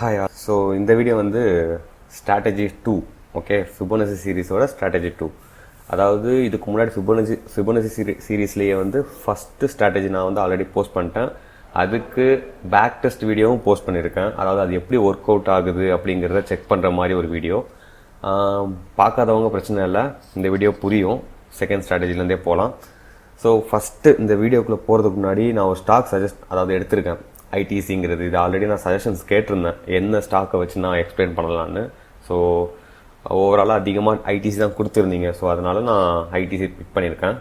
Hi. So இந்த video வந்து strategy 2, okay, Fibonacci சீரீஸோட strategy 2. அதாவது இதுக்கு முன்னாடி ஃபிபோனசி சீரீஸ்லேயே வந்து ஃபஸ்ட்டு ஸ்ட்ராட்டஜி நான் வந்து ஆல்ரெடி போஸ்ட் பண்ணிட்டேன். அதுக்கு பேக் டெஸ்ட் வீடியோவும் போஸ்ட் பண்ணியிருக்கேன். அதாவது அது எப்படி ஒர்க் அவுட் ஆகுது அப்படிங்கிறத செக் பண்ணுற மாதிரி ஒரு வீடியோ. பார்க்காதவங்க பிரச்சனை இல்லை, இந்த வீடியோ புரியும். செகண்ட் ஸ்ட்ராட்டஜிலேருந்தே போகலாம். ஸோ ஃபஸ்ட்டு இந்த வீடியோக்குள்ளே போகிறதுக்கு முன்னாடி நான் ஒரு ஸ்டாக் அதாவது எடுத்திருக்கேன், ஐடிசிங்கிறது. இது ஆல்ரெடி நான் சஜஷன்ஸ் கேட்டிருந்தேன், என்ன ஸ்டாக்கை வச்சு நான் எக்ஸ்பிளைன் பண்ணலான்னு. ஸோ ஓவராலாக அதிகமாக ஐடிசி தான் கொடுத்துருந்தீங்க. ஸோ அதனால் நான் ஐடிசி பிக் பண்ணியிருக்கேன்.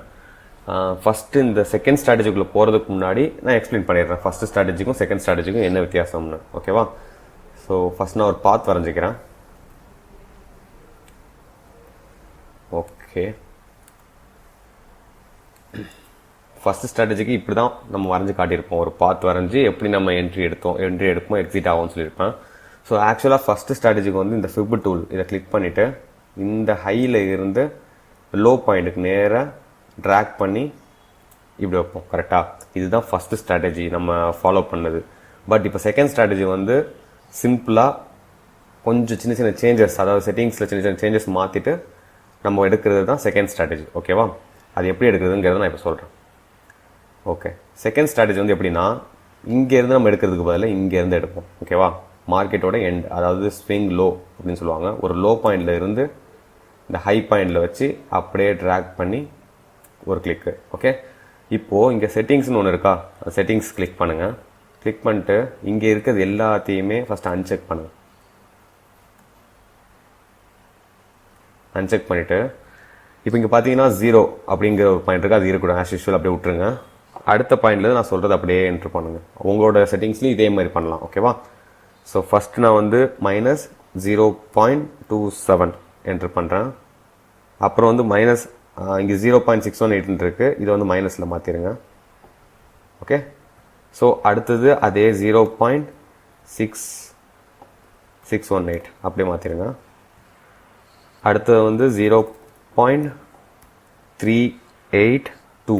ஃபஸ்ட்டு இந்த செகண்ட் ஸ்ட்ராட்டஜிக்குள்ளே போகிறதுக்கு முன்னாடி நான் எக்ஸ்பிளைன் பண்ணிடுறேன் ஃபஸ்ட்டு ஸ்ட்ராட்டஜிக்கும் செகண்ட் ஸ்ட்ராட்டஜிக்கும் என்ன வித்தியாசம்னு, ஓகேவா? ஸோ ஃபஸ்ட் நான் ஒரு பாத் வரைஞ்சிக்கிறேன். ஓகே, ஃபஸ்ட்டு ஸ்ட்ராட்டஜிக்கு இப்படி தான் நம்ம வரைஞ்சி காட்டியிருப்போம். ஒரு பாத் வரைஞ்சி எப்படி நம்ம என்ட்ரி எடுப்போம், எக்ஸிட் ஆகும்னு சொல்லியிருப்பேன். ஸோ ஆக்சுவலாக ஃபஸ்ட்டு ஸ்ட்ராட்டஜிக்கு வந்து இந்த ஃபிப் டூல் இதை கிளிக் பண்ணிவிட்டு இந்த ஹையில் இருந்து லோ பாயிண்ட்டுக்கு நேராக ட்ராக் பண்ணி இப்படி வைப்போம். கரெக்டாக? இதுதான் ஃபஸ்ட்டு ஸ்ட்ராட்டஜி நம்ம ஃபாலோ பண்ணது. பட் இப்போ செகண்ட் ஸ்ட்ராட்டஜி வந்து சிம்பிளாக கொஞ்சம் சின்ன சின்ன சேஞ்சஸ், அதாவது செட்டிங்ஸில் சின்ன சின்ன சேஞ்சஸ் மாற்றிட்டு நம்ம எடுக்கிறது தான் செகண்ட் ஸ்ட்ராட்டஜி, ஓகேவா? அது எப்படி எடுக்கிறதுங்கிறத நான் இப்போ சொல்கிறேன். ஓகே, செகண்ட் ஸ்ட்ராட்டஜி வந்து எப்படின்னா, இங்கேருந்து நம்ம எடுக்கிறதுக்கு பதிலாக இங்கேருந்து எடுப்போம், ஓகேவா? மார்க்கெட்டோட எண்ட், அதாவது ஸ்விங் லோ அப்படின்னு சொல்லுவாங்க. ஒரு லோ பாயிண்டில் இருந்து இந்த ஹை பாயிண்டில் வச்சு அப்படியே ட்ராக் பண்ணி ஒரு கிளிக்கு. ஓகே, இப்போது இங்கே செட்டிங்ஸ்னு ஒன்று இருக்கா, அந்த செட்டிங்ஸ் கிளிக் பண்ணுங்கள். கிளிக் பண்ணிட்டு இங்கே இருக்கிறது எல்லாத்தையுமே ஃபஸ்ட்டு அன்செக் பண்ணுங்கள். அன்செக் பண்ணிவிட்டு இப்போ இங்கே பார்த்தீங்கன்னா 0 அப்படிங்கிற ஒரு பாயிண்ட் இருக்குது, அது இருக்கக்கூடாது, ஆஸ் யூஷுவல் அப்படியே விட்டுருங்க. அடுத்த பாயிண்ட்லேருந்து நான் சொல்கிறது அப்படியே என்ட்ரு பண்ணுங்கள். உங்களோட செட்டிங்ஸ்லையும் இதே மாதிரி பண்ணலாம், ஓகேவா? ஸோ ஃபஸ்ட்டு நான் வந்து -0.27 என்ட்ரு பண்ணுறேன். அப்புறம் வந்து இங்கே 0.618 இருக்குது, இதை வந்து மைனஸில் மாற்றிடுங்க. ஓகே, ஸோ அடுத்தது அதே 0.6618 அப்படியே மாற்றிடுங்க. அடுத்தது வந்து 0.382.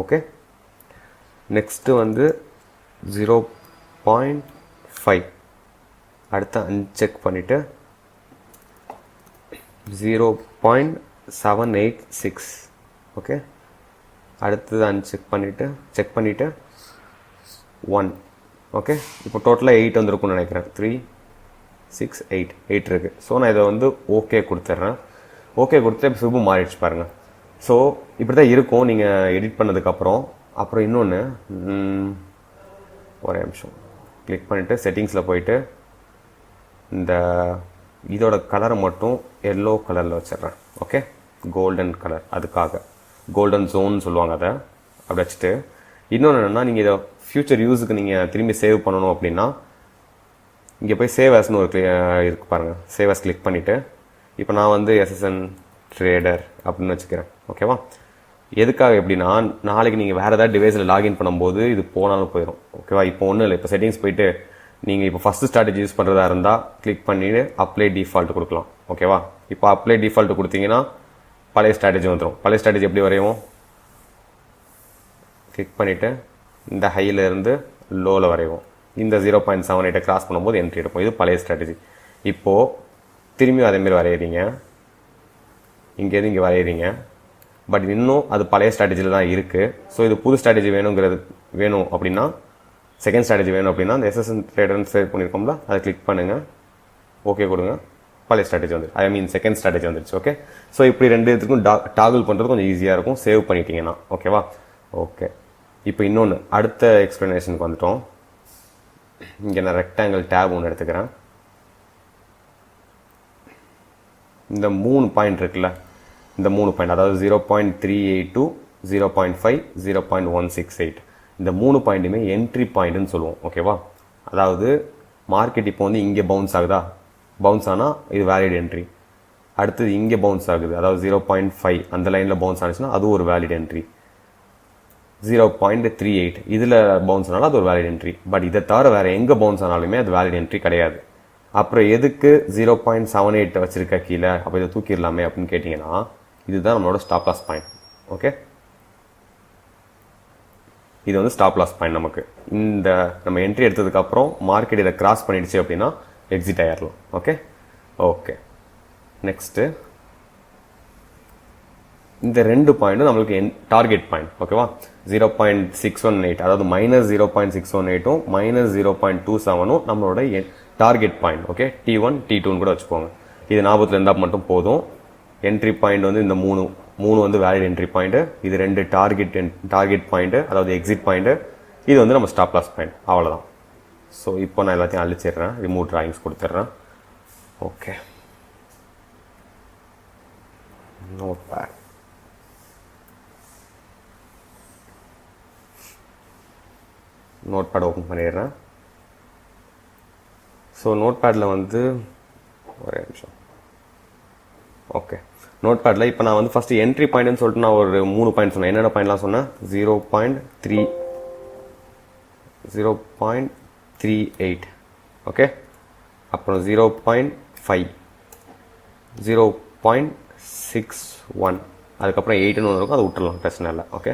ஓகே, நெக்ஸ்ட்டு வந்து 0.5. அடுத்து அன்செக் பண்ணிவிட்டு 0.786. ஓகே, அடுத்தது அன்செக் பண்ணிவிட்டு செக் பண்ணிவிட்டு 1. ஓகே, இப்போ டோட்டலாக 8 வந்துருக்குன்னு நினைக்கிறேன். 3, 6, 8 இருக்குது. ஸோ நான் இதை வந்து ஓகே கொடுத்துட்றேன். ஓகே கொடுத்து இப்போ ஃபிபு மாறிடுச்சு பாருங்கள். ஸோ இப்படி தான் இருக்கும் நீங்கள் எடிட் பண்ணதுக்கப்புறம். அப்புறம் இன்னொன்று, ஒரே நிமிஷம் கிளிக் பண்ணிவிட்டு செட்டிங்ஸில் போயிட்டு இந்த இதோட கலரை மட்டும் எல்லோ கலரில் வச்சிடுறேன். ஓகே, கோல்டன் கலர், அதுக்காக கோல்டன் ஜோன் சொல்லுவாங்க, அதை அப்படி வச்சுட்டு. இன்னொன்று என்னென்னா, நீங்கள் இதை ஃப்யூச்சர் யூஸுக்கு நீங்கள் திரும்பி சேவ் பண்ணணும் அப்படின்னா இங்கே போய் சேவ் ஆஸ்னு ஒரு இருக்கு பாருங்கள். சேவ் ஆஸ் கிளிக் பண்ணிவிட்டு இப்போ நான் வந்து எஸ்எஸ்என் ட்ரேடர் அப்படின்னு வச்சுக்கிறேன், ஓகேவா? எதுக்காக எப்படின்னா, நாளைக்கு நீங்கள் வேறு ஏதாவது டிவைஸில் லாகின் பண்ணும்போது இது போனாலும் போயிடும், ஓகேவா? இப்போ ஒன்றும் இல்லை, இப்போ செட்டிங்ஸ் போயிட்டு நீங்கள் இப்போ ஃபஸ்ட்டு ஸ்ட்ராட்டஜி யூஸ் பண்ணுறதா இருந்தால் கிளிக் பண்ணிவிட்டு அப்ளை டிஃபால்ட் கொடுக்கலாம், ஓகேவா? இப்போ அப்ளை டிஃபால்ட் கொடுத்தீங்கன்னா பழைய ஸ்ட்ராட்டஜி வந்துடும். பழைய ஸ்ட்ராட்டஜி எப்படி வரையும், கிளிக் பண்ணிவிட்டு இந்த ஹையில் இருந்து லோவில் வரைவோம். இந்த 0.78 கிராஸ் பண்ணும்போது என்ட்ரி எடுப்போம். இது பழைய ஸ்ட்ராட்டஜி. இப்போது திரும்பியும் அதேமாரி வரைகிறீங்க, இங்கேருந்து இங்கே வரைகிறீங்க. பட் இன்னும் அது பழைய ஸ்ட்ராட்டஜியில் தான் இருக்குது. ஸோ இது புது ஸ்ட்ராட்டஜி வேணும் அப்படின்னா, செகண்ட் ஸ்ட்ராட்டஜி வேணும் அப்படின்னா அந்த எஸ்எஸ்என் ட்ரேடர்னு சேவ் பண்ணியிருக்கோம்ல, அதை கிளிக் பண்ணுங்கள், ஓகே கொடுங்க, பழைய ஸ்ட்ராட்டஜி வந்துடுச்சு. செகண்ட் ஸ்ட்ராட்டஜி வந்துடுச்சு. ஓகே, ஸோ இப்படி ரெண்டு இதுக்கும் டாகிள் பண்ணுறது கொஞ்சம் ஈஸியாக இருக்கும், சேவ் பண்ணிட்டீங்கன்னா, ஓகேவா? ஓகே, இப்போ இன்னொன்று அடுத்த எக்ஸ்ப்ளனேஷனுக்கு வந்துட்டோம். இங்கே நான் ரெக்டாங்கிள் டேப் ஒன்று எடுத்துக்கிறேன். இந்த 3 பாயிண்ட் இருக்குல்ல, இந்த 3 பாயிண்ட், அதாவது 0.382, 0.5, 0.168, இந்த 3 பாயிண்ட்டுமே என்ட்ரி பாயிண்ட்டுன்னு சொல்லுவோம், ஓகேவா? அதாவது மார்க்கெட் இப்போ வந்து இங்கே பவுன்ஸ் ஆகுதா, பவுன்ஸ் ஆனால் இது வேலிட் என்ட்ரி. அடுத்தது இங்கே பவுன்ஸ் ஆகுது, அதாவது 0.5 அந்த லைனில் பவுன்ஸ் ஆனிச்சுன்னா அது ஒரு வேலிட் என்ட்ரி. 0.38 இதில் பவுன்ஸ் ஆனாலும் அது ஒரு வேலிட் என்ட்ரி. பட் இதை தவிர வேறு எங்கே பவுன்ஸ் ஆனாலுமே அது வேலிட் என்ட்ரி கிடையாது. அப்புறம் எதுக்கு 0.78 வச்சுருக்க கீழே, அப்போ இதை தூக்கிடலாமே அப்படின்னு கேட்டிங்கன்னா, இதுதான் நம்மளோட ஸ்டாப் லாஸ் பாயிண்ட். ஓகே, இது வந்து ஸ்டாப் லாஸ் பாயிண்ட். நமக்கு இந்த நம்ம என்ட்ரி எடுத்ததுக்கப்புறம் மார்க்கெட் இதை கிராஸ் பண்ணிடுச்சு அப்படின்னா எக்ஸிட் ஆயிடலாம். ஓகே நெக்ஸ்ட்டு இந்த 2 பாயிண்ட்டும் நம்மளுக்கு டார்கெட் பாயிண்ட். ஓகேவா, 0.618 அதாவது -0.618ம் -0.27ம் நம்மளோட டார்கெட் பாயிண்ட். ஓகே, T1 T2ன்னு கூட வச்சுக்கோங்க. இது ஞாபகத்தில் இருந்தால் மட்டும் போதும். என்ட்ரி பாயிண்ட் வந்து இந்த மூணு வந்து வேலிட் என்ட்ரி பாயிண்ட், இது 2 டார்கெட் பாயிண்ட் அதாவது எக்ஸிட் பாயிண்ட், இது வந்து நம்ம ஸ்டாப் லாஸ் பாயிண்ட். அவ்வளோதான். ஸோ இப்போ நான் எல்லாத்தையும் அழிச்சிடுறேன், ரிமூவ் டிராயிங்ஸ் கொடுத்துட்றேன். Okay, note pad. Note pad open பண்ணிடுறேன். ஸோ நோட் பேடில் வந்து ஒரே நிமிஷம். ஓகே, நோட் பேடில் இப்போ நான் வந்து ஃபஸ்ட்டு என்ட்ரி பாயிண்ட்னு சொல்லிட்டு நான் ஒரு 3 பாயிண்ட் சொன்னேன். என்னென்ன பாயிண்ட்லாம் சொன்னேன்? 0.38, ஓகே, அப்புறம் 0.5, 0.61, அதுக்கப்புறம் 8ன்னு ஒன்று இருக்கும், அதை விட்டுடலாம், பிரச்சனை இல்லை. ஓகே,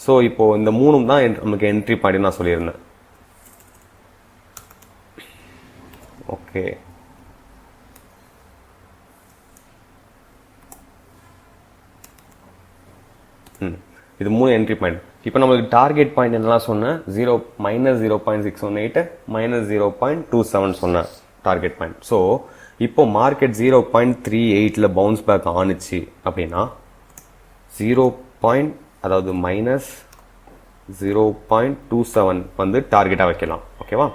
ஸோ இப்போது இந்த 3 தான் நமக்கு என்ட்ரி பாயிண்ட் நான் சொல்லியிருந்தேன். ஓகே, இது 3 என்ட்ரி பாயிண்ட். இப்போ நம்மளுக்கு டார்கெட் பாயிண்ட் என்னெல்லாம் சொன்னேன்? -0.618 -0.27 சொன்னேன் டார்கெட் பாயிண்ட். ஸோ இப்போ மார்க்கெட் 0.38ல் பவுன்ஸ் பேக் ஆனிச்சு அப்படின்னா 0. அதாவது -0.27 வந்து டார்கெட்டாக வைக்கலாம். ஓகேவா,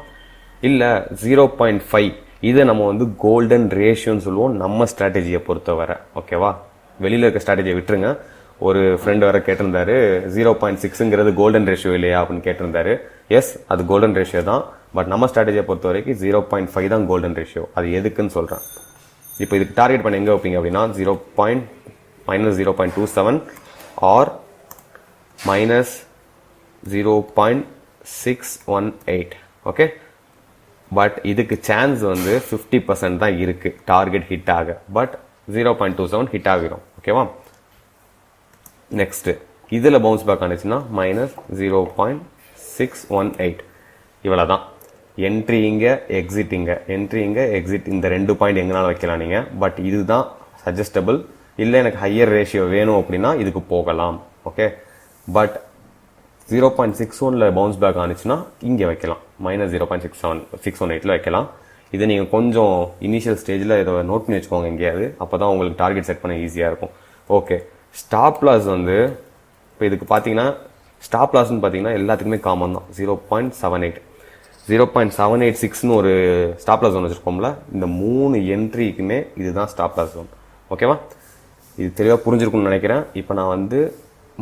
இல்லை 0.5 இதை நம்ம வந்து கோல்டன் ரேஷியோன்னு சொல்லுவோம் நம்ம ஸ்ட்ராட்டஜியை பொறுத்தவரை. ஓகேவா, வெளியில் இருக்க ஸ்ட்ராட்டஜியை விட்டுருங்க. ஒரு ஃப்ரெண்டு வர கேட்டிருந்தாரு, 0.6ங்கிறது கோல்டன் ரேஷியோ இல்லையா அப்படின்னு கேட்டிருந்தாரு. எஸ், அது கோல்டன் ரேஷியோ தான். பட் நம்ம ஸ்ட்ராட்டஜியை பொறுத்த வரைக்கும் 0.5 தான் கோல்டன் ரேஷியோ. அது எதுக்குன்னு சொல்கிறேன். இப்போ இதுக்கு டார்கெட் பண்ண எங்கே வைப்பீங்க அப்படின்னா -0.27 ஆர் -0.618. ஓகே, பட் இதுக்கு சான்ஸ் வந்து 50% தான் இருக்குது டார்கெட் ஹிட் ஆக. பட் 0.27 ஹிட் ஆகிடும். ஓகேவா, நெக்ஸ்ட்டு இதில் பவுன்ஸ் பேக் ஆனிச்சுன்னா -0.618. இவ்வளோ தான். என்ட்ரி இங்கே, எக்ஸிட் இங்கே, என்ட்ரி இங்கே, எக்ஸிட், இந்த 2 பாயிண்ட் எங்கனாலும் வைக்கலாம் நீங்கள். பட் இதுதான் சஜஸ்டபிள். இல்லை எனக்கு ஹையர் ரேஷியோ வேணும் அப்படின்னா இதுக்கு போகலாம். ஓகே, பட் 0.61ல் பவுன்ஸ் பேக் ஆனிச்சுன்னா இங்கே வைக்கலாம், -0.618ல் வைக்கலாம். இதை நீங்கள் கொஞ்சம் இனிஷியல் ஸ்டேஜில் இதை நோட் பண்ணி வச்சுக்கோங்க எங்கேயாவது. அப்போ தான் உங்களுக்கு டார்கெட் செட் பண்ண ஈஸியாக இருக்கும். ஓகே, ஸ்டாப் லாஸ் வந்து இப்போ இதுக்கு பார்த்தீங்கன்னா ஸ்டாப் லாஸ்ன்னு பார்த்தீங்கன்னா எல்லாத்துக்குமே காமன் தான். 0.78, 0.786ன்னு ஒரு ஸ்டாப் லாஸ் ஒன்று வச்சுருக்கோம்ல. இந்த 3 என்ட்ரிக்குமே இதுதான் ஸ்டாப் லாஸ் ஜோன். ஓகேவா, இது தெளிவாக புரிஞ்சிருக்கும்னு நினைக்கிறேன். இப்போ நான் வந்து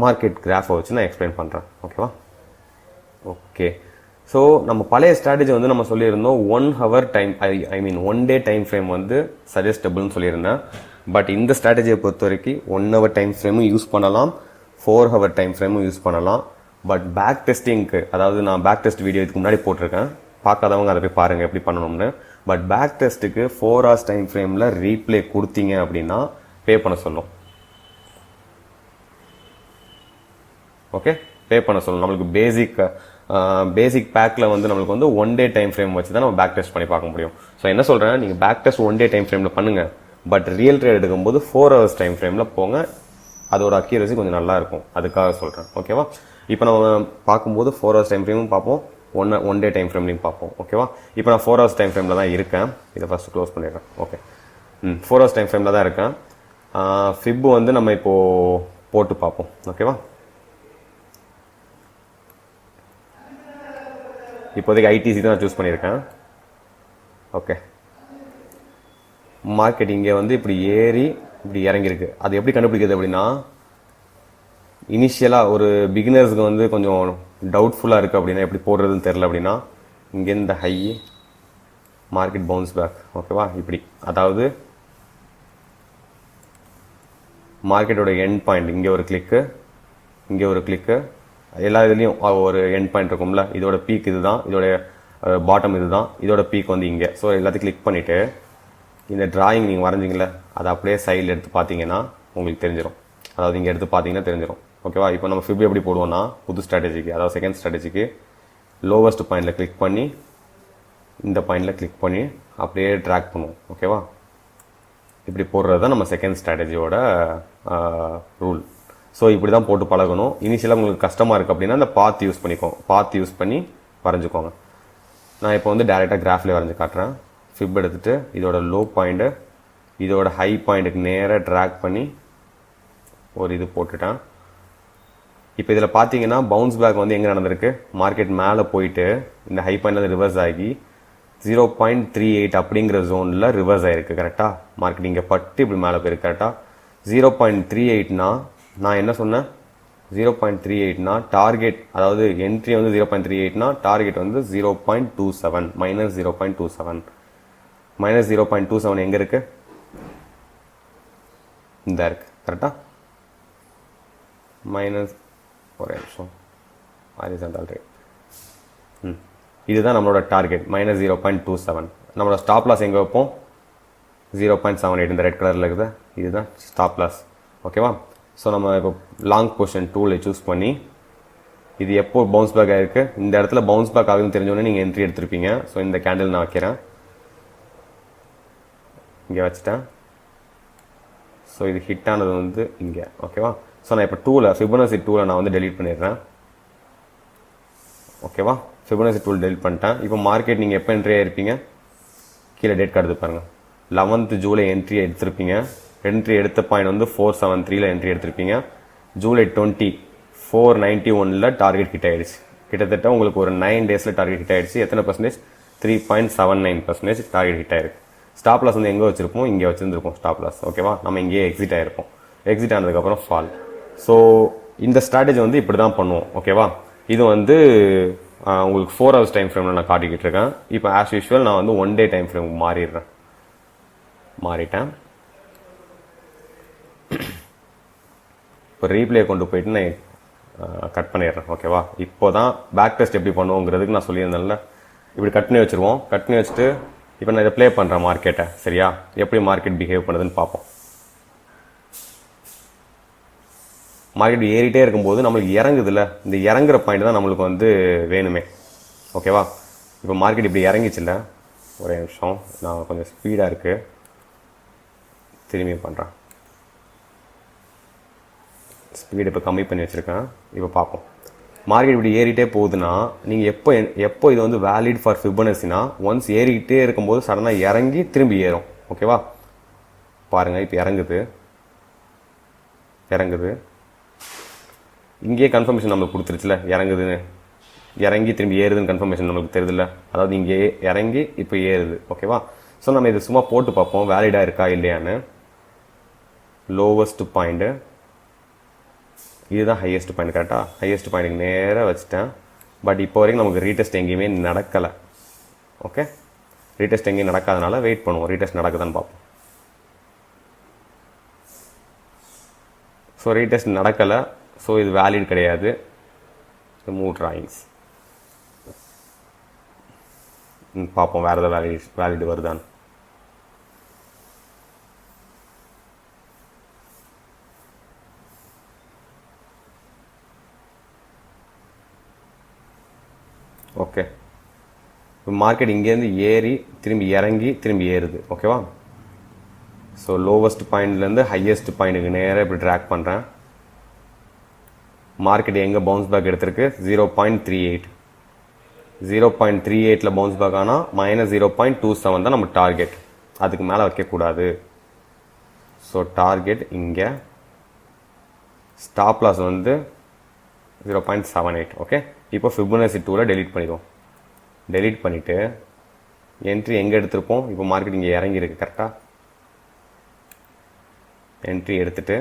மார்க்கெட் கிராஃபை வச்சு நான் எக்ஸ்பிளைன் பண்ணுறேன். ஓகேவா, ஓகே. ஸோ நம்ம பழைய ஸ்ட்ராட்டஜி வந்து நம்ம சொல்லியிருந்தோம் 1 hour டைம், ஐ மீன் 1 day டைம் ஃப்ரேம் வந்து சஜஸ்டபிள்னு சொல்லியிருந்தேன். பட் இந்த ஸ்ட்ராட்டஜியை பொறுத்த வரைக்கும் 1 hour டைம் ஃப்ரேமும் யூஸ் பண்ணலாம், 4 hour டைம் ஃப்ரேமும் யூஸ் பண்ணலாம். பட் பேக் டெஸ்டிங்க்கு, அதாவது நான் பேக் டெஸ்ட் வீடியோ இதுக்கு முன்னாடி போட்டிருக்கேன், பார்க்காதவங்க அதை போய் பாருங்கள் எப்படி பண்ணணும்னு. பட் பேக் டெஸ்ட்டுக்கு 4 hours டைம் ஃப்ரேமில் ரீப்ளே கொடுத்தீங்க அப்படின்னா பே பண்ண சொல்லும். ஓகே, பே பண்ண சொல்லணும். நம்மளுக்கு பேசிக் பேக்கில் வந்து நம்மளுக்கு வந்து 1 day டைம் ஃப்ரேம் வச்சு தான் நம்ம பேக் டெஸ்ட் பண்ணி பார்க்க முடியும். ஸோ என்ன சொல்கிறேன், நீங்கள் பேக் டெஸ்ட் 1 day டைம் ஃப்ரேமில் பண்ணுங்கள். பட் ரியல் ட்ரேட் எடுக்கும்போது 4 hours டைம் ஃப்ரேமில் போங்க. அதோட அக்யூரசி கொஞ்சம் நல்லா இருக்கும், அதுக்காக சொல்கிறேன். ஓகேவா, இப்போ நம்ம பார்க்கும்போது 4 hours டைம் ஃப்ரேமும் பார்ப்போம், 1 day டைம் ஃப்ரேம்லையும் பார்ப்போம். ஓகேவா, இப்போ நான் 4 hours டைம் ஃப்ரேமில் தான் இருக்கேன். இதை ஃபஸ்ட்டு க்ளோஸ் பண்ணிடுறேன். ஓகே, 4 hours டைம் ஃப்ரேமில் தான் இருக்கேன். ஃபிப்பு வந்து நம்ம இப்போது போட்டு பார்ப்போம். ஓகேவா, இப்போதைக்கு ஐடிசி தான் நான் சூஸ் பண்ணியிருக்கேன். ஓகே, மார்க்கெட் இங்கே வந்து இப்படி ஏறி இப்படி இறங்கியிருக்கு. அது எப்படி கண்டுபிடிக்கிறது அப்படின்னா, இனிஷியலாக ஒரு பிகினர்ஸுக்கு வந்து கொஞ்சம் டவுட்ஃபுல்லாக இருக்குது அப்படின்னா எப்படி போடுறதுன்னு தெரில அப்படின்னா, இங்கே இந்த ஹை மார்க்கெட் பவுன்ஸ் பேக். ஓகேவா, இப்படி, அதாவது மார்க்கெட்டோட எண்ட் பாயிண்ட் இங்கே ஒரு கிளிக்கு, இங்கே ஒரு கிளிக்கு, எல்லா இதுலேயும் ஒரு எண்ட் பாயிண்ட் இருக்கும்ல. இதோட பீக் இது தான், இதோட பாட்டம் இது தான், இதோட பீக் வந்து இங்கே. ஸோ எல்லாத்தையும் கிளிக் பண்ணிவிட்டு இந்த டிராயிங் நீங்கள் வரைஞ்சிங்களே அதை அப்படியே சைடில் எடுத்து பார்த்தீங்கன்னா உங்களுக்கு தெரிஞ்சிடும். அதாவது இங்கே எடுத்து பார்த்தீங்கன்னா தெரிஞ்சிடும். ஓகேவா. இப்போ நம்ம ஃபிப் எப்படி போடுவோம்னா புது ஸ்ட்ராட்டஜிக்கு, அதாவது செகண்ட் ஸ்ட்ராட்டஜிக்கு லோவஸ்ட் பாயிண்டில் கிளிக் பண்ணி இந்த பாயிண்டில் கிளிக் பண்ணி அப்படியே ட்ராக் பண்ணுவோம். ஓகேவா. இப்படி போடுறது தான் நம்ம செகண்ட் ஸ்ட்ராட்டஜியோட ரூல். ஸோ இப்படி தான் போட்டு பழகணும். இனிஷியலாக உங்களுக்கு கஷ்டமாக இருக்குது அப்படின்னா அந்த பாத் யூஸ் பண்ணிக்கோங்க, பாத் யூஸ் பண்ணி வரைஞ்சிக்கோங்க. நான் இப்போ வந்து டேரெக்டாக கிராஃப்லேயே வரைஞ்சி காட்டுறேன். ஃபிப் எடுத்துகிட்டு இதோட லோ பாயிண்ட்டு இதோட ஹை பாயிண்ட்டுக்கு நேராக ட்ராக் பண்ணி ஒரு இது போட்டுட்டேன். இப்போ இதில் பார்த்தீங்கன்னா பவுன்ஸ் பேக் வந்து எங்கே நடந்திருக்கு, மார்க்கெட் மேலே போயிட்டு இந்த ஹை பாயிண்டில் ரிவர்ஸ் ஆகி 0.38 அப்படிங்கிற ஜோனில் ரிவர்ஸ் ஆகிருக்கு. கரெக்டாக மார்க்கெட் இங்கே பட்டு இப்படி மேலே போயிருக்கு. கரெக்டாக 0.38னா நான் என்ன சொன்னேன், 0.38னா டார்கெட், அதாவது என்ட்ரி வந்து 0.38னா டார்கெட் வந்து 0.27 -0.27 -0.27 எங்கே இருக்குது, இந்த இருக்குது. கரெக்டாக மைனஸ் ஒரே நிமிஷம் ஹாரிசான்டல் ரேட். இதுதான் நம்மளோட டார்கெட் -0.27. நம்மளோட ஸ்டாப் லாஸ் எங்கே வைப்போம், 0.78 இந்த ரெட் கலரில் இருக்குது, இதுதான் ஸ்டாப் லாஸ். ஓகேவா. ஸோ நம்ம இப்போ லாங் பொசிஷன் டூலை சூஸ் பண்ணி இது எப்போ பவுன்ஸ் பேக் ஆகிருக்கு, இந்த இடத்துல பவுன்ஸ் பேக் ஆகுதுன்னு தெரிஞ்சோடனே நீங்கள் என்ட்ரி எடுத்திருப்பீங்க. ஸோ இந்த கேண்டில் நான் வைக்கிறேன், இங்கே வச்சுட்டேன். ஸோ இது ஹிட் ஆனது வந்து இங்கே. ஓகேவா. ஸோ நான் இப்போ ஃபிபனாசி டூலை நான் வந்து டெலீட் பண்ணிடுறேன். ஓகேவா. ஃபிபனாசி டூல் டெலிட் பண்ணிட்டேன். இப்போ மார்க்கெட் நீங்கள் எப்போ என்ட்ரி ஆகிருப்பீங்க, கீழே டேட் கார்டு பாருங்கள், 11th ஜூலை என்ட்ரி எடுத்திருப்பீங்க. என்ட்ரி எடுத்த பாயிண்ட் வந்து 473ல் என்ட்ரி எடுத்திருப்பீங்க. ஜூலை 20 491ல் டார்கெட் ஹிட் ஆகிடுச்சு. கிட்டத்தட்ட உங்களுக்கு ஒரு 9 டேஸில் டார்கெட் ஹிட் ஆகிடுச்சு. எத்தனை பர்சன்டேஜ், 3.79% டார்கெட் ஹிட் ஆகிருக்கு. ஸ்டாப் லாஸ் வந்து எங்கே வச்சுருப்போம், இங்கே வச்சுருந்துருப்போம் ஸ்டாப் லாஸ். ஓகேவா. நம்ம இங்கேயே எக்ஸிட் ஆகிருப்போம். எக்ஸிட் ஆனதுக்கப்புறம் ஃபால். ஸோ இந்த ஸ்ட்ராட்டஜி வந்து இப்படி தான் பண்ணுவோம். ஓகேவா. இது வந்து உங்களுக்கு 4 hours டைம் ஃப்ரேமில் நான் காட்டிக்கிட்டு இருக்கேன். இப்போ ஆஸ் யூஷுவல் நான் வந்து 1 day டைம் ஃப்ரேம் மாறிட்டேன். இப்போ ரீப்ளே கொண்டு போயிட்டு நான் கட் பண்ணிடுறேன். ஓகேவா. இப்போ தான் பேக் டெஸ்ட் எப்படி பண்ணுவோங்கிறதுக்கு நான் சொல்லியிருந்தேன்ல, இப்படி கட் பண்ணி வச்சுருவோம். கட் பண்ணி வச்சுட்டு இப்போ நான் இதை ப்ளே பண்ணுறேன் மார்க்கெட்டை. சரியா, எப்படி மார்க்கெட் பிஹேவ் பண்ணுதுன்னு பார்ப்போம். மார்க்கெட் ஏறிட்டே இருக்கும்போது நம்மளுக்கு இறங்குதுல்ல, இந்த இறங்குற பாயிண்ட் தான் நம்மளுக்கு வந்து வேணுமே. ஓகேவா. இப்போ மார்க்கெட் இப்படி இறங்கிச்சுல்ல, ஒரே நிமிஷம் நான் கொஞ்சம் ஸ்பீடாக இருக்குது, திரும்பி பண்ணுறேன். ஸ்பீடு இப்போ கம்மி பண்ணி வச்சுருக்கேன். இப்போ பார்ப்போம். மார்க்கெட் இப்படி ஏறிட்டே போகுதுன்னா நீங்கள் எப்போ இது வந்து வேலிட் ஃபார் ஃபிபனாசினா, ஒன்ஸ் ஏறிக்கிட்டே இருக்கும்போது சடனாக இறங்கி திரும்பி ஏறும். ஓகேவா. பாருங்கள், இப்போ இறங்குது. இங்கேயே கன்ஃபர்மேஷன் நம்மளுக்கு கொடுத்துருச்சுல, இறங்குதுன்னு, இறங்கி திரும்பி ஏறுதுன்னு கன்ஃபர்மேஷன் நம்மளுக்கு தெரியுதுல்ல, அதாவது இங்கே இறங்கி இப்போ ஏறுது. ஓகேவா. ஸோ நம்ம இதை சும்மா போட்டு பார்ப்போம் வேலிடாக இருக்கா இல்லையான்னு. லோவஸ்ட் பாயிண்ட்டு இதுதான் ஹையஸ்ட் பாயிண்ட். கரெக்டாக ஹையஸ்ட் பாயிண்ட்டுக்கு நேராக வச்சுட்டேன். பட் இப்போ வரைக்கும் நமக்கு ரீடெஸ்ட் எங்கேயுமே நடக்கலை. ஓகே, ரீடெஸ்ட் எங்கேயும் நடக்காதனால வெயிட் பண்ணுவோம், ரீடெஸ்ட் நடக்குதான்னு பார்ப்போம். ஸோ ரீடெஸ்ட் நடக்கலை, ஸோ இது வேலிட் கிடையாது. மூவ் ட்ராயிங்ஸ் பார்ப்போம் வேறு ஏதாவது வேலிட் வருதான்னு. ஓகே, இப்போ மார்க்கெட் இங்கேருந்து ஏறி திரும்பி இறங்கி திரும்பி ஏறுது. ஓகேவா. ஸோ லோவஸ்ட் பாயிண்ட்லேருந்து ஹையஸ்ட் பாயிண்ட்டுக்கு நேராக இப்படி ட்ராக் பண்ணுறேன். மார்க்கெட் எங்கே பவுன்ஸ் பேக் எடுத்திருக்கு, 0.38. 0.38ல் பவுன்ஸ் பேக் ஆனால் -0.27 தான் நம்ம டார்கெட், அதுக்கு மேலே வைக்கக்கூடாது. ஸோ டார்கெட் இங்கே, ஸ்டாப் லாஸ் வந்து 0.78. ஓகே, இப்போ ஃபிபனாசி டூவில் டெலீட் பண்ணிடுவோம். டெலீட் பண்ணிவிட்டு என்ட்ரி எங்கே எடுத்திருப்போம், இப்போ மார்க்கெட் இங்கே இறங்கியிருக்கு. கரெக்டாக என்ட்ரி எடுத்துகிட்டு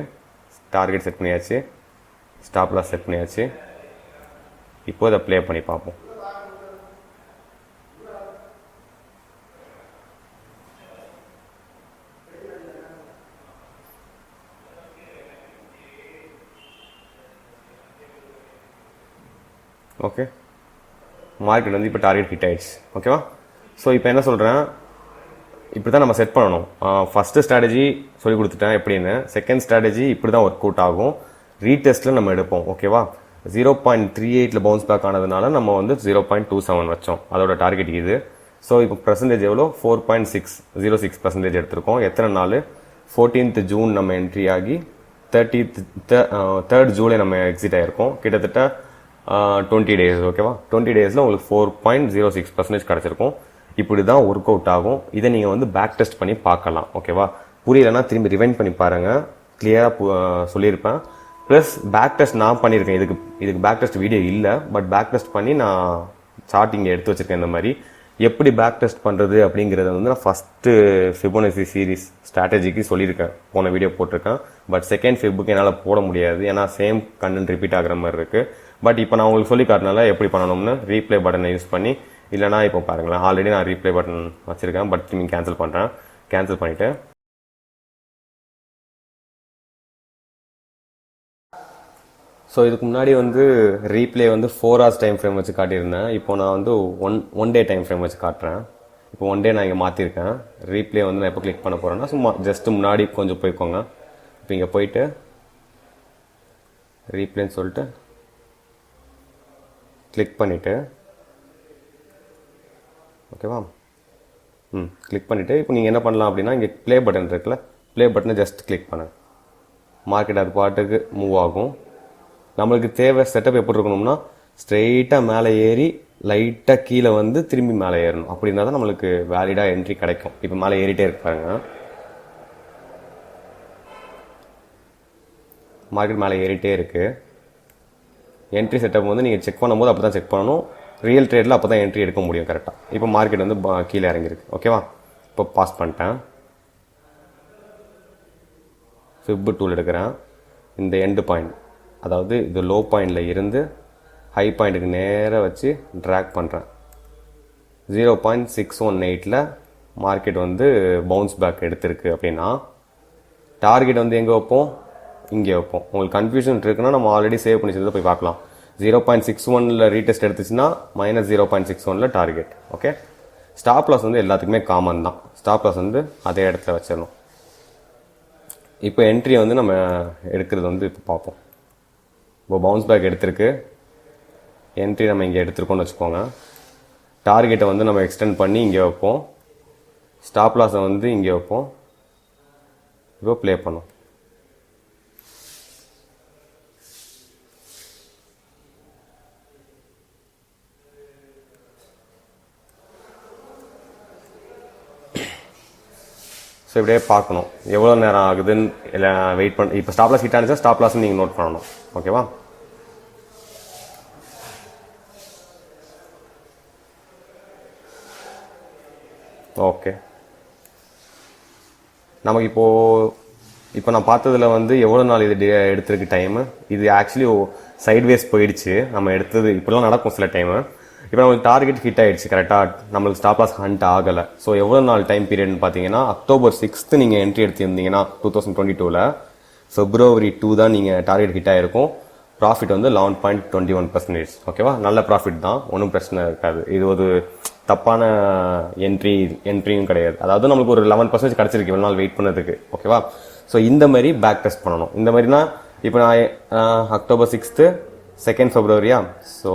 டார்கெட் செட் பண்ணியாச்சு, ஸ்டாப் லாஸ் செட் பண்ணியாச்சு. இப்போ இதை ப்ளே பண்ணி பார்ப்போம். ஓகே, மார்க்கெட் வந்து இப்போ டார்கெட் ஹிட் ஆயிடுச்சு. ஓகேவா. ஸோ இப்போ என்ன சொல்கிறேன், இப்படி தான் நம்ம செட் பண்ணணும். ஃபஸ்ட்டு ஸ்ட்ராட்டஜி சொல்லி கொடுத்துட்டேன் எப்படின்னு. செகண்ட் ஸ்ட்ராட்டஜி இப்படி தான் ஒர்க் அவுட் ஆகும். ரீடெஸ்ட்டில் நம்ம எடுப்போம். ஓகேவா, 0.38 பவுன்ஸ் பேக் ஆனதுனால நம்ம வந்து 0.27 வச்சோம். அதோட டார்கெட் இது. ஸோ இப்போ பர்சன்டேஜ் எவ்வளோ, 4.606% எடுத்திருக்கோம். எத்தனை நாள், 14th ஜூன் நம்ம என்ட்ரி ஆகி 3rd ஜூலை நம்ம எக்ஸிட் ஆகிருக்கோம். கிட்டத்தட்ட 20 டேஸ். ஓகேவா, 20 டேஸில் உங்களுக்கு 4.06% கிடச்சிருக்கும். இப்படி தான் ஒர்க் அவுட் ஆகும். இதை நீங்கள் வந்து பேக் டெஸ்ட் பண்ணி பார்க்கலாம். ஓகேவா, புரியலைன்னா திரும்பி ரிவைண்ட் பண்ணி பாருங்கள், கிளியராக சொல்லியிருப்பேன். ப்ளஸ் பேக் டெஸ்ட் நான் பண்ணியிருக்கேன். இதுக்கு பேக் டெஸ்ட் வீடியோ இல்லை, பட் பேக் டெஸ்ட் பண்ணி நான் சார்ட் இங்கே எடுத்து வச்சுருக்கேன். இந்த மாதிரி எப்படி பேக் டெஸ்ட் பண்ணுறது அப்படிங்கிறத வந்து நான் ஃபஸ்ட்டு ஃபிபோனசி சீரீஸ் ஸ்ட்ராட்டஜிக்கு சொல்லியிருக்கேன், போன வீடியோ போட்டிருக்கேன். பட் செகண்ட் ஃபிப்புக்கு என்னால் போட முடியாது, ஏன்னா சேம் கண்டென்ட் ரிப்பீட் ஆகிற மாதிரி இருக்குது. பட் இப்போ நான் உங்களுக்கு சொல்லி காட்டினால எப்படி பண்ணணும்னு ரீப்ளே பட்டனை யூஸ் பண்ணி, இல்லைனா இப்போ பாருங்களேன், ஆல்ரெடி நான் ரீப்ளே பட்டன் வச்சுருக்கேன். பட் நீங்கள் கேன்சல் பண்ணுறேன். கேன்சல் பண்ணிவிட்டு ஸோ இதுக்கு முன்னாடி வந்து ரீப்ளே வந்து 4 hours டைம் ஃப்ரேம் வச்சு காட்டியிருந்தேன். இப்போ நான் வந்து ஒன் டே டைம் ஃப்ரேம் வச்சு காட்டுறேன். இப்போ 1 day நான் இங்கே மாற்றிருக்கேன். ரீப்ளே வந்து நான் எப்போ கிளிக் பண்ண போகிறேன்னா, சும்மா ஜஸ்ட்டு முன்னாடி கொஞ்சம் போய்க்கோங்க. இப்போ இங்கே போயிட்டு ரீப்ளேன்னு சொல்லிட்டு கிளிக் பண்ணிவிட்டு, ஓகேவா, கிளிக் பண்ணிவிட்டு இப்போ நீங்கள் என்ன பண்ணலாம் அப்படின்னா, இங்கே ப்ளே பட்டன் இருக்குல்ல, ப்ளே பட்டனை ஜஸ்ட் கிளிக் பண்ணு. மார்க்கெட் அது பாட்டுக்கு மூவ் ஆகும். நம்மளுக்கு தேவை செட்டப் எப்படி இருக்கணும்னா, ஸ்ட்ரெயிட்டாக மேலே ஏறி லைட்டாக கீழே வந்து திரும்பி மேலே ஏறணும். அப்படின்னா தான் நம்மளுக்கு வேலிடாக என்ட்ரி கிடைக்கும். இப்போ மேலே ஏறிட்டே இருப்பாங்க, மார்க்கெட் மேலே ஏறிட்டே இருக்குது. என்ட்ரி செட்டப் வந்து நீங்கள் செக் பண்ணும்போது அப்போ தான் செக் பண்ணணும். ரியல் ட்ரேடில் அப்போ தான் என்ட்ரி எடுக்க முடியும் கரெக்டாக. இப்போ மார்க்கெட் வந்து கீழே இறங்கியிருக்கு. ஓகேவா, இப்போ பாஸ் பண்ணிட்டேன். ஃபிப் டூல் எடுக்கிறேன். இந்த எண்டு பாயிண்ட், அதாவது இது லோ பாயிண்டில் இருந்து ஹை பாயிண்ட்டுக்கு நேராக வச்சு ட்ராக் பண்ணுறேன். 0.618 மார்க்கெட் வந்து பவுன்ஸ் பேக் எடுத்திருக்கு அப்படின்னா, டார்கெட் வந்து எங்கே வைப்போம், இங்கே வைப்போம். உங்களுக்கு கன்ஃபியூஷன் இருக்குன்னா நம்ம ஆல்ரெடி சேவ் பண்ணி வச்சதை போய் பார்க்கலாம். 0.61 ரீடெஸ்ட் எடுத்துச்சுன்னா -0.61 டார்கெட். ஓகே, ஸ்டாப் லாஸ் வந்து எல்லாத்துக்குமே காமன் தான். ஸ்டாப் லாஸ் வந்து அதே இடத்துல வச்சிடணும். இப்போ என்ட்ரி வந்து நம்ம எடுக்கிறது வந்து இப்போ பார்ப்போம். இப்போ பவுன்ஸ் பேக் எடுத்திருக்கு, என்ட்ரி நம்ம இங்கே எடுத்துருக்கோம்னு வச்சுக்கோங்க. டார்கெட்டை வந்து நம்ம எக்ஸ்டெண்ட் பண்ணி இங்கே வைப்போம். ஸ்டாப் லாஸை வந்து இங்கே வைப்போம். இப்போ ப்ளே பண்ணோம். ஸோ இப்படியே பார்க்கணும் எவ்வளோ நேரம் ஆகுதுன்னு, இல்லை வெயிட் பண்ண. இப்போ ஸ்டாப் லாஸ் ஹிட் ஆனிச்சா ஸ்டாப் லாஸ் நீங்கள் நோட் பண்ணணும். ஓகேவா, ஓகே. நமக்கு இப்போ நான் பார்த்ததில் வந்து எவ்வளோ நாள் இது எடுத்திருக்கு டைமு. இது ஆக்சுவலி சைட்வேஸ் போயிடுச்சு. நம்ம எடுத்தது இப்படிலாம் நடக்கும் சில டைமு. இப்போ நம்மளுக்கு டார்கெட் ஹிட் ஆகிடுச்சு கரெக்டாக, நம்மளுக்கு ஸ்டாப் லாஸ் ஹண்ட் ஆகலை. ஸோ எவ்வளோ நாள் டைம் பீரியட்னு பார்த்தீங்கன்னா, October 6 நீங்கள் என்ட்ரி எடுத்திருந்தீங்கன்னா 2022, February 2 தான் நீங்கள் டார்கெட் ஹிட் ஆகிருக்கும். ப்ராஃபிட் வந்து 11.21%. ஓகேவா, நல்ல ப்ராஃபிட் தான், ஒன்றும் பிரச்சனை இருக்காது. இது ஒரு தப்பான என்ட்ரியும் கிடையாது. அதாவது நம்மளுக்கு ஒரு 11% கிடச்சிருக்கு இவ்வளோ நாள் வெயிட் பண்ணதுக்கு. ஓகேவா, ஸோ இந்த மாதிரி பேக் டெஸ்ட் பண்ணணும். இந்த மாதிரினா இப்போ நான் October 6 2nd February, so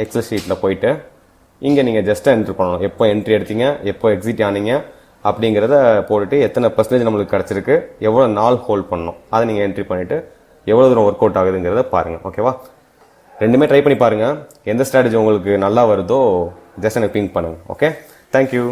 XL ஷீட்டில் போயிட்டு இங்கே நீங்கள் ஜஸ்ட் என்ட்ரி பண்ணணும். எப்போ என்ட்ரி எடுத்தீங்க, எப்போ எக்ஸிட் ஆனீங்க அப்படிங்கிறத போட்டுட்டு எத்தனை % நம்மளுக்கு கிடச்சிருக்கு, எவ்வளோ நாள் ஹோல்ட் பண்ணணும், அதை நீங்கள் என்ட்ரி பண்ணிவிட்டு எவ்வளோ தூரம் ஒர்க் அவுட் ஆகுதுங்கிறத பாருங்கள். ஓகேவா, ரெண்டுமே ட்ரை பண்ணி பாருங்கள். எந்த ஸ்ட்ராட்டஜி உங்களுக்கு நல்லா வருதோ ஜஸ்ட் எனக்கு பிங்க் பண்ணுங்கள். Okay, thank you.